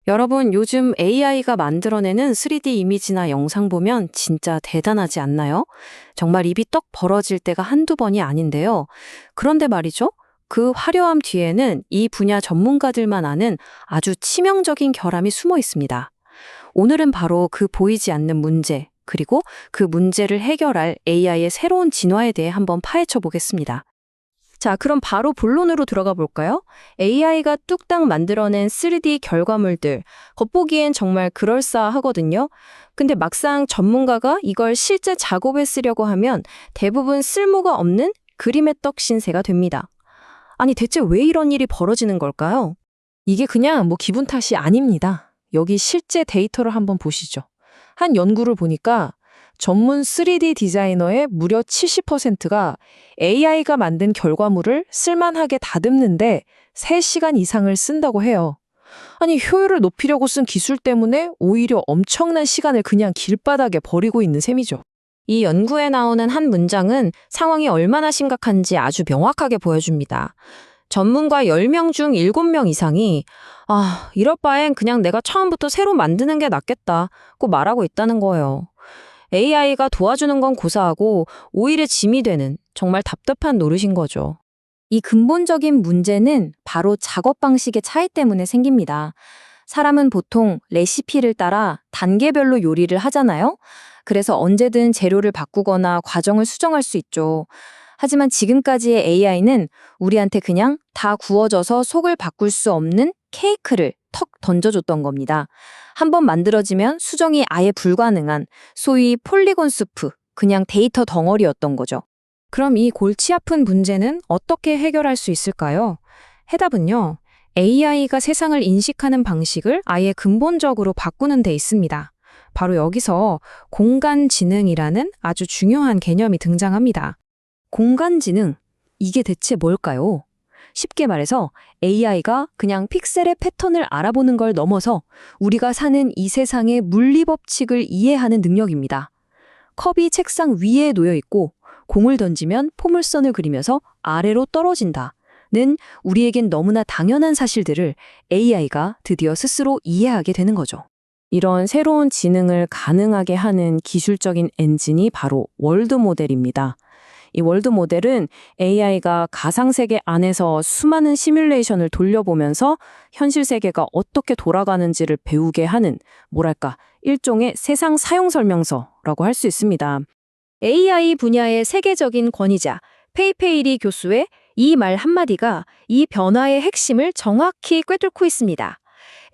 여러분, 요즘 AI가 만들어내는 3D 이미지나 영상 보면 진짜 대단하지 않나요? 정말 입이 떡 벌어질 때가 한두 번이 아닌데요. 그런데 말이죠. 그 화려함 뒤에는 이 분야 전문가들만 아는 아주 치명적인 결함이 숨어 있습니다. 오늘은 바로 그 보이지 않는 문제, 그리고 그 문제를 해결할 AI의 새로운 진화에 대해 한번 파헤쳐 보겠습니다. 자, 그럼 바로 본론으로 들어가 볼까요? AI가 뚝딱 만들어낸 3D 결과물들, 겉보기엔 정말 그럴싸하거든요. 근데 막상 전문가가 이걸 실제 작업에 쓰려고 하면 대부분 쓸모가 없는 그림의 떡 신세가 됩니다. 아니, 대체 왜 이런 일이 벌어지는 걸까요? 이게 그냥 기분 탓이 아닙니다. 여기 실제 데이터를 한번 보시죠. 한 연구를 보니까 전문 3D 디자이너의 무려 70%가 AI가 만든 결과물을 쓸만하게 다듬는데 3시간 이상을 쓴다고 해요. 아니, 효율을 높이려고 쓴 기술 때문에 오히려 엄청난 시간을 그냥 길바닥에 버리고 있는 셈이죠. 이 연구에 나오는 한 문장은 상황이 얼마나 심각한지 아주 명확하게 보여줍니다. 전문가 10명 중 7명 이상이 이럴 바엔 그냥 내가 처음부터 새로 만드는 게 낫겠다고 말하고 있다는 거예요. AI가 도와주는 건 고사하고 오히려 짐이 되는 정말 답답한 노릇인 거죠. 이 근본적인 문제는 바로 작업 방식의 차이 때문에 생깁니다. 사람은 보통 레시피를 따라 단계별로 요리를 하잖아요. 그래서 언제든 재료를 바꾸거나 과정을 수정할 수 있죠. 하지만 지금까지의 AI는 우리한테 그냥 다 구워져서 속을 바꿀 수 없는 케이크를 턱 던져줬던 겁니다. 한번 만들어지면 수정이 아예 불가능한 소위 폴리곤 수프, 그냥 데이터 덩어리였던 거죠. 그럼 이 골치 아픈 문제는 어떻게 해결할 수 있을까요? 해답은요, AI가 세상을 인식하는 방식을 아예 근본적으로 바꾸는 데 있습니다. 바로 여기서 공간지능이라는 아주 중요한 개념이 등장합니다. 공간지능, 이게 대체 뭘까요? 쉽게 말해서 AI가 그냥 픽셀의 패턴을 알아보는 걸 넘어서 우리가 사는 이 세상의 물리법칙을 이해하는 능력입니다. 컵이 책상 위에 놓여 있고 공을 던지면 포물선을 그리면서 아래로 떨어진다는 우리에겐 너무나 당연한 사실들을 AI가 드디어 스스로 이해하게 되는 거죠. 이런 새로운 지능을 가능하게 하는 기술적인 엔진이 바로 월드 모델입니다. 이 월드 모델은 AI가 가상세계 안에서 수많은 시뮬레이션을 돌려보면서 현실 세계가 어떻게 돌아가는지를 배우게 하는, 일종의 세상 사용 설명서라고 할 수 있습니다. AI 분야의 세계적인 권위자 페이페이리 교수의 이 말 한마디가 이 변화의 핵심을 정확히 꿰뚫고 있습니다.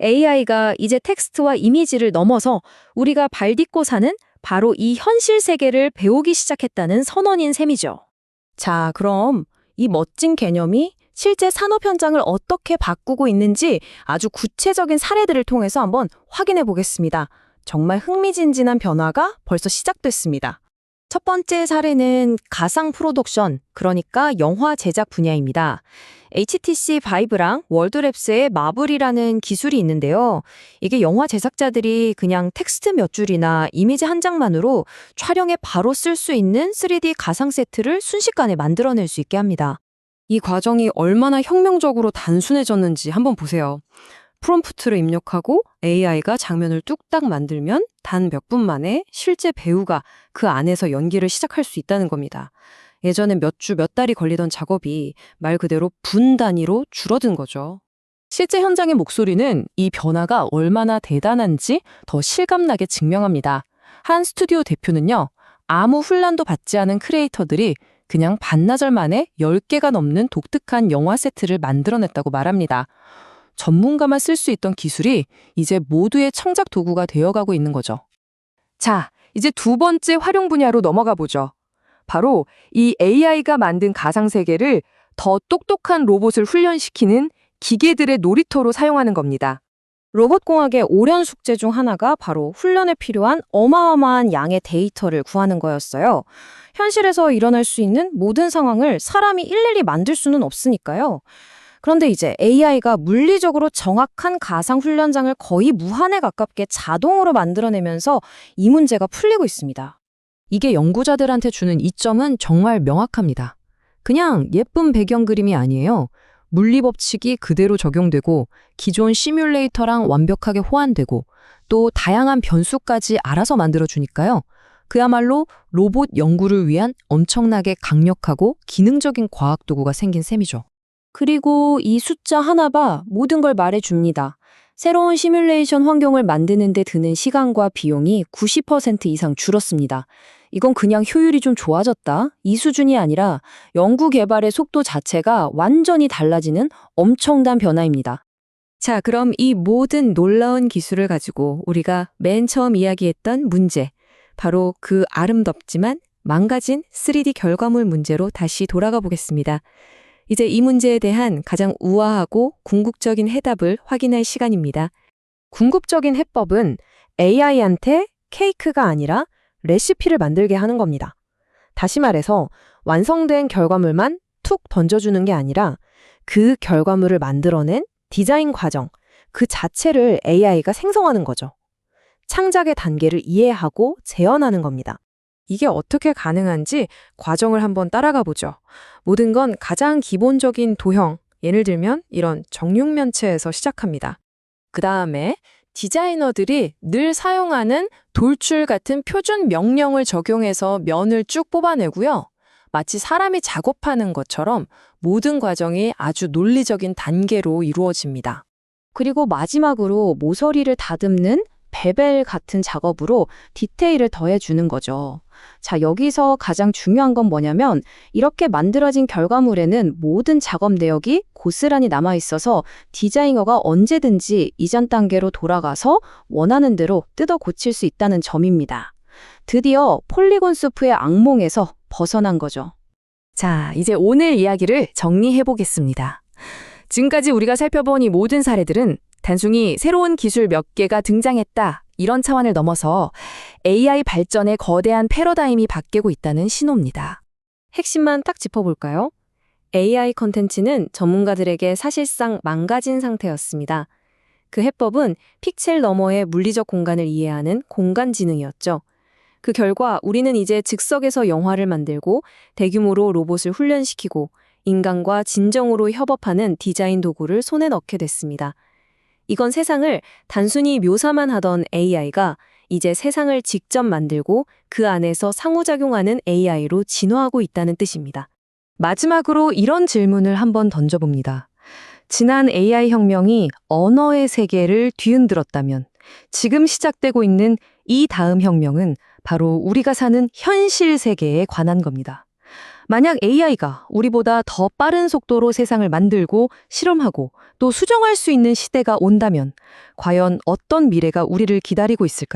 AI가 이제 텍스트와 이미지를 넘어서 우리가 발 딛고 사는 바로 이 현실 세계를 배우기 시작했다는 선언인 셈이죠. 자, 그럼 이 멋진 개념이 실제 산업 현장을 어떻게 바꾸고 있는지 아주 구체적인 사례들을 통해서 한번 확인해 보겠습니다. 정말 흥미진진한 변화가 벌써 시작됐습니다. 첫 번째 사례는 가상 프로덕션, 그러니까 영화 제작 분야입니다. HTC 바이브랑 월드랩스의 마블이라는 기술이 있는데요. 이게 영화 제작자들이 그냥 텍스트 몇 줄이나 이미지 한 장만으로 촬영에 바로 쓸 수 있는 3D 가상 세트를 순식간에 만들어낼 수 있게 합니다. 이 과정이 얼마나 혁명적으로 단순해졌는지 한번 보세요. 프롬프트를 입력하고 AI가 장면을 뚝딱 만들면 단 몇 분 만에 실제 배우가 그 안에서 연기를 시작할 수 있다는 겁니다. 예전엔 몇 주, 몇 달이 걸리던 작업이 말 그대로 분 단위로 줄어든 거죠. 실제 현장의 목소리는 이 변화가 얼마나 대단한지 더 실감나게 증명합니다. 한 스튜디오 대표는요, 아무 훈련도 받지 않은 크리에이터들이 그냥 반나절 만에 10개가 넘는 독특한 영화 세트를 만들어냈다고 말합니다. 전문가만 쓸 수 있던 기술이 이제 모두의 창작 도구가 되어가고 있는 거죠. 자, 이제 두 번째 활용 분야로 넘어가 보죠. 바로 이 AI가 만든 가상세계를 더 똑똑한 로봇을 훈련시키는 기계들의 놀이터로 사용하는 겁니다. 로봇공학의 오랜 숙제 중 하나가 바로 훈련에 필요한 어마어마한 양의 데이터를 구하는 거였어요. 현실에서 일어날 수 있는 모든 상황을 사람이 일일이 만들 수는 없으니까요. 그런데 이제 AI가 물리적으로 정확한 가상 훈련장을 거의 무한에 가깝게 자동으로 만들어내면서 이 문제가 풀리고 있습니다. 이게 연구자들한테 주는 이점은 정말 명확합니다. 그냥 예쁜 배경 그림이 아니에요. 물리법칙이 그대로 적용되고 기존 시뮬레이터랑 완벽하게 호환되고 또 다양한 변수까지 알아서 만들어주니까요. 그야말로 로봇 연구를 위한 엄청나게 강력하고 기능적인 과학 도구가 생긴 셈이죠. 그리고 이 숫자 하나가 모든 걸 말해줍니다. 새로운 시뮬레이션 환경을 만드는 데 드는 시간과 비용이 90% 이상 줄었습니다. 이건 그냥 효율이 좀 좋아졌다, 이 수준이 아니라 연구 개발의 속도 자체가 완전히 달라지는 엄청난 변화입니다. 자, 그럼 이 모든 놀라운 기술을 가지고 우리가 맨 처음 이야기했던 문제, 바로 그 아름답지만 망가진 3D 결과물 문제로 다시 돌아가 보겠습니다. 이제 이 문제에 대한 가장 우아하고 궁극적인 해답을 확인할 시간입니다. 궁극적인 해법은 AI한테 케이크가 아니라 레시피를 만들게 하는 겁니다. 다시 말해서 완성된 결과물만 툭 던져주는 게 아니라 그 결과물을 만들어낸 디자인 과정, 그 자체를 AI가 생성하는 거죠. 창작의 단계를 이해하고 재현하는 겁니다. 이게 어떻게 가능한지 과정을 한번 따라가 보죠. 모든 건 가장 기본적인 도형, 예를 들면 이런 정육면체에서 시작합니다. 그 다음에 디자이너들이 늘 사용하는 돌출 같은 표준 명령을 적용해서 면을 쭉 뽑아내고요. 마치 사람이 작업하는 것처럼 모든 과정이 아주 논리적인 단계로 이루어집니다. 그리고 마지막으로 모서리를 다듬는 베벨 같은 작업으로 디테일을 더해주는 거죠. 자, 여기서 가장 중요한 건 뭐냐면 이렇게 만들어진 결과물에는 모든 작업 내역이 고스란히 남아있어서 디자이너가 언제든지 이전 단계로 돌아가서 원하는 대로 뜯어 고칠 수 있다는 점입니다. 드디어 폴리곤 수프의 악몽에서 벗어난 거죠. 자, 이제 오늘 이야기를 정리해 보겠습니다. 지금까지 우리가 살펴본 이 모든 사례들은 단순히 새로운 기술 몇 개가 등장했다, 이런 차원을 넘어서 AI 발전의 거대한 패러다임이 바뀌고 있다는 신호입니다. 핵심만 딱 짚어볼까요? AI 컨텐츠는 전문가들에게 사실상 망가진 상태였습니다. 그 해법은 픽셀 너머의 물리적 공간을 이해하는 공간지능이었죠. 그 결과 우리는 이제 즉석에서 영화를 만들고 대규모로 로봇을 훈련시키고 인간과 진정으로 협업하는 디자인 도구를 손에 넣게 됐습니다. 이건 세상을 단순히 묘사만 하던 AI가 이제 세상을 직접 만들고 그 안에서 상호작용하는 AI로 진화하고 있다는 뜻입니다. 마지막으로 이런 질문을 한번 던져봅니다. 지난 AI 혁명이 언어의 세계를 뒤흔들었다면 지금 시작되고 있는 이 다음 혁명은 바로 우리가 사는 현실 세계에 관한 겁니다. 만약 AI가 우리보다 더 빠른 속도로 세상을 만들고 실험하고 또 수정할 수 있는 시대가 온다면 과연 어떤 미래가 우리를 기다리고 있을까요?